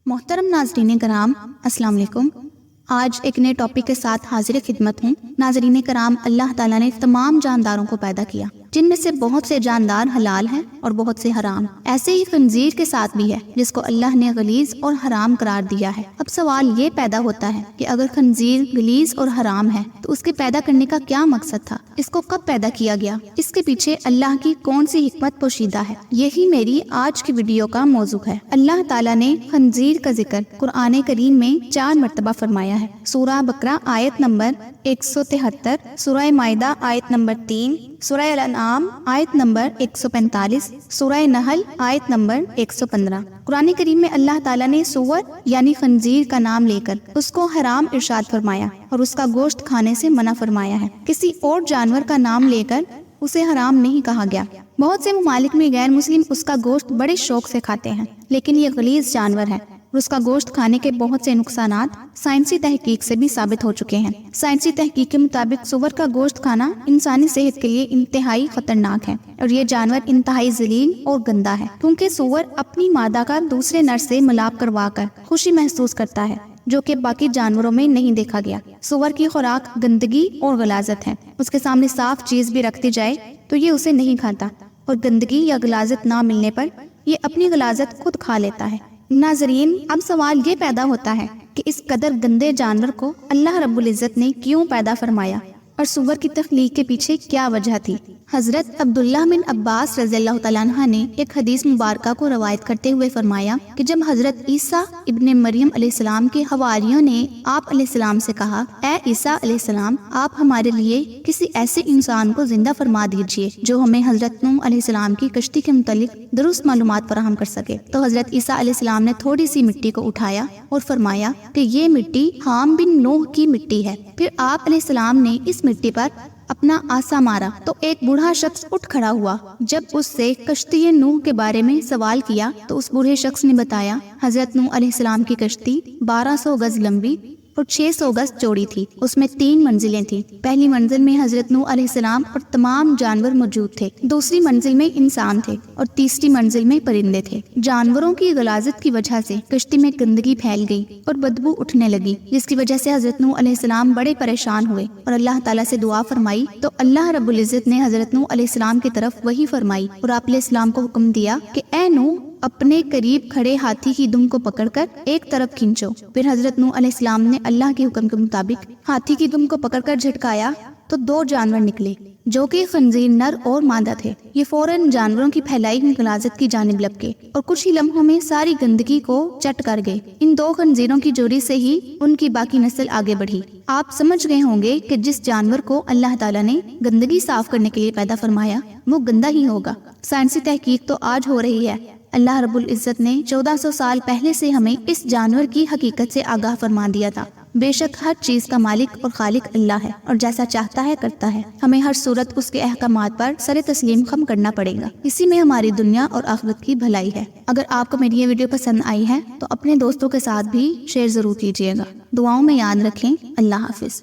محترم ناظرین کرام، السلام علیکم۔ آج ایک نئے ٹاپک کے ساتھ حاضر خدمت ہوں۔ ناظرین کرام، اللہ تعالیٰ نے تمام جانداروں کو پیدا کیا، جن میں سے بہت سے جاندار حلال ہیں اور بہت سے حرام۔ ایسے ہی خنزیر کے ساتھ بھی ہے، جس کو اللہ نے غلیظ اور حرام قرار دیا ہے۔ اب سوال یہ پیدا ہوتا ہے کہ اگر خنزیر غلیظ اور حرام ہے تو اس کے پیدا کرنے کا کیا مقصد تھا؟ اس کو کب پیدا کیا گیا؟ اس کے پیچھے اللہ کی کون سی حکمت پوشیدہ ہے؟ یہی میری آج کی ویڈیو کا موضوع ہے۔ اللہ تعالیٰ نے خنزیر کا ذکر قرآن کریم میں 4 مرتبہ فرمایا ہے۔ سورہ بقرہ آیت نمبر 173، سورہ مائدہ آیت نمبر 3، سورہ الانعام آیت نمبر 145، سورہ نحل آیت نمبر 115۔ قرآن کریم میں اللہ تعالیٰ نے سور یعنی خنزیر کا نام لے کر اس کو حرام ارشاد فرمایا اور اس کا گوشت کھانے سے منع فرمایا ہے۔ کسی اور جانور کا نام لے کر اسے حرام نہیں کہا گیا۔ بہت سے ممالک میں غیر مسلم اس کا گوشت بڑے شوق سے کھاتے ہیں، لیکن یہ غلیظ جانور ہے اور اس کا گوشت کھانے کے بہت سے نقصانات سائنسی تحقیق سے بھی ثابت ہو چکے ہیں۔ سائنسی تحقیق کے مطابق سور کا گوشت کھانا انسانی صحت کے لیے انتہائی خطرناک ہے اور یہ جانور انتہائی ذلیل اور گندا ہے، کیونکہ سور اپنی مادہ کا دوسرے نر سے ملاپ کروا کر خوشی محسوس کرتا ہے، جو کہ باقی جانوروں میں نہیں دیکھا گیا۔ سور کی خوراک گندگی اور غلاظت ہے۔ اس کے سامنے صاف چیز بھی رکھ دی جائے تو یہ اسے نہیں کھاتا، اور گندگی یا غلاظت نہ ملنے پر یہ اپنی غلاظت خود کھا لیتا ہے۔ ناظرین، اب سوال یہ پیدا ہوتا ہے کہ اس قدر گندے جانور کو اللہ رب العزت نے کیوں پیدا فرمایا اور سور کی تخلیق کے پیچھے کیا وجہ تھی؟ حضرت عبداللہ بن عباس رضی اللہ تعالیٰ عنہ نے ایک حدیث مبارکہ کو روایت کرتے ہوئے فرمایا کہ جب حضرت عیسیٰ ابن مریم علیہ السلام کے حواریوں نے آپ علیہ السلام سے کہا، اے عیسیٰ علیہ السلام، آپ ہمارے لیے کسی ایسے انسان کو زندہ فرما دیجئے جو ہمیں حضرت نوح علیہ السلام کی کشتی کے متعلق درست معلومات فراہم کر سکے، تو حضرت عیسیٰ علیہ السلام نے تھوڑی سی مٹی کو اٹھایا اور فرمایا کہ یہ مٹی حام بن نوح کی مٹی ہے۔ پھر آپ علیہ السلام نے اس مٹی پر اپنا آسا مارا تو ایک بوڑھا شخص اٹھ کھڑا ہوا۔ جب اس سے کشتی نوح کے بارے میں سوال کیا تو اس بوڑھے شخص نے بتایا، حضرت نوح علیہ السلام کی کشتی 1200 گز لمبی اور 600 گز چوڑی تھی۔ اس میں 3 منزلیں تھیں۔ پہلی منزل میں حضرت نوح علیہ السلام اور تمام جانور موجود تھے، دوسری منزل میں انسان تھے اور تیسری منزل میں پرندے تھے۔ جانوروں کی غلاظت کی وجہ سے کشتی میں گندگی پھیل گئی اور بدبو اٹھنے لگی، جس کی وجہ سے حضرت نوح علیہ السلام بڑے پریشان ہوئے اور اللہ تعالیٰ سے دعا فرمائی، تو اللہ رب العزت نے حضرت نوح علیہ السلام کی طرف وحی فرمائی اور آپ علیہ السلام کو حکم دیا کہ اے نوح، اپنے قریب کھڑے ہاتھی کی دم کو پکڑ کر ایک طرف کھینچو۔ پھر حضرت نوح علیہ السلام نے اللہ کے حکم کے مطابق ہاتھی کی دم کو پکڑ کر جھٹکایا تو 2 جانور نکلے، جو کہ خنزیر نر اور مادہ تھے۔ یہ فوراً جانوروں کی پھیلائی ہوئی غلاظت کی جانب لپکے اور کچھ ہی لمحوں میں ساری گندگی کو چٹ کر گئے۔ ان 2 خنزیروں کی جوڑی سے ہی ان کی باقی نسل آگے بڑھی۔ آپ سمجھ گئے ہوں گے کہ جس جانور کو اللہ تعالیٰ نے گندگی صاف کرنے کے لیے پیدا فرمایا وہ گندا ہی ہوگا۔ سائنسی تحقیق تو آج ہو رہی ہے۔ اللہ رب العزت نے 1400 سال پہلے سے ہمیں اس جانور کی حقیقت سے آگاہ فرما دیا تھا۔ بے شک ہر چیز کا مالک اور خالق اللہ ہے اور جیسا چاہتا ہے کرتا ہے۔ ہمیں ہر صورت اس کے احکامات پر سر تسلیم خم کرنا پڑے گا، اسی میں ہماری دنیا اور آخرت کی بھلائی ہے۔ اگر آپ کو میری یہ ویڈیو پسند آئی ہے تو اپنے دوستوں کے ساتھ بھی شیئر ضرور کیجیے گا۔ دعاؤں میں یاد رکھیں۔ اللہ حافظ۔